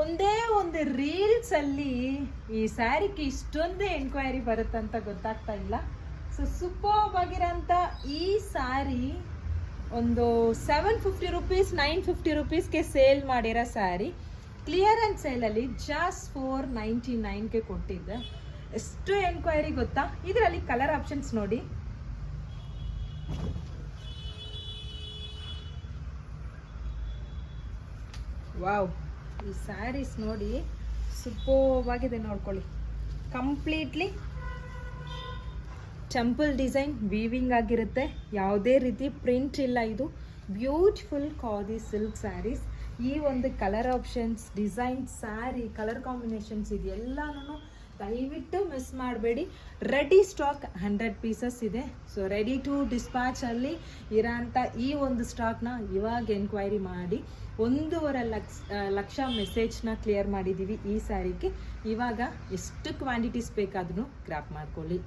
ಒಂದೇ ಒಂದು ರೀಲ್ಸ್ ಅಲ್ಲಿ ಈ ಸ್ಯಾರಿಗೆ ಇಷ್ಟೊಂದು ಎಂಕ್ವೈರಿ ಬರುತ್ತಂತ ಗೊತ್ತಾಗ್ತಾ ಇಲ್ಲ. ಸೊ ಸೂಪರ್ಬ್ ಆಗಿರೋಂಥ ಈ ಸ್ಯಾರಿ ಒಂದು 750 ರುಪೀಸ್ 950 ರುಪೀಸ್ಗೆ ಸೇಲ್ ಮಾಡಿರೋ ಸ್ಯಾರಿ ಕ್ಲಿಯರೆನ್ಸ್ ಸೇಲಲ್ಲಿ ಜಸ್ಟ್ 499ಗೆ ಕೊಟ್ಟಿದ್ದೆ. ಎಷ್ಟು ಎಂಕ್ವೈರಿ ಗೊತ್ತಾ. ಇದರಲ್ಲಿ ಕಲರ್ ಆಪ್ಷನ್ಸ್ ನೋಡಿ, ವಾವ್, ಈ ಸ್ಯಾರೀಸ್ ನೋಡಿ ಸೂಪರ್ಬ್ ಆಗಿದೆ. ನೋಡ್ಕೊಳ್ಳಿ, ಕಂಪ್ಲೀಟ್ಲಿ ಟೆಂಪಲ್ ಡಿಸೈನ್ ವೀವಿಂಗ್ ಆಗಿರುತ್ತೆ, ಯಾವುದೇ ರೀತಿ ಪ್ರಿಂಟ್ ಇಲ್ಲ. ಇದು ಬ್ಯೂಟಿಫುಲ್ ಖಾದಿ ಸಿಲ್ಕ್ ಸ್ಯಾರೀಸ್. ಈ ಒಂದು colour options, design, sari colour combinations ಇದೆಲ್ಲನೂ ದಯವಿಟ್ಟು ಮಿಸ್ ಮಾಡಬೇಡಿ. ರೆಡಿ ಸ್ಟಾಕ್ 100 ಪೀಸಸ್ ಇದೆ. ಸೊ ರೆಡಿ ಟು ಡಿಸ್ಪ್ಯಾಚ್ ಅಲ್ಲಿ ಇರೋಂಥ ಈ ಒಂದು ಸ್ಟಾಕ್ನ ಇವಾಗ ಎನ್ಕ್ವೈರಿ ಮಾಡಿ 1.5 ಲಕ್ಷ ಮೆಸೇಜ್ನ ಕ್ಲಿಯರ್ ಮಾಡಿದ್ದೀವಿ ಈ ಸ್ಯಾರಿಗೆ. ಇವಾಗ ಎಷ್ಟು ಕ್ವಾಂಟಿಟೀಸ್ ಬೇಕಾದ್ರೂ ಗ್ರಾಪ್ ಮಾಡ್ಕೊಳ್ಳಿ.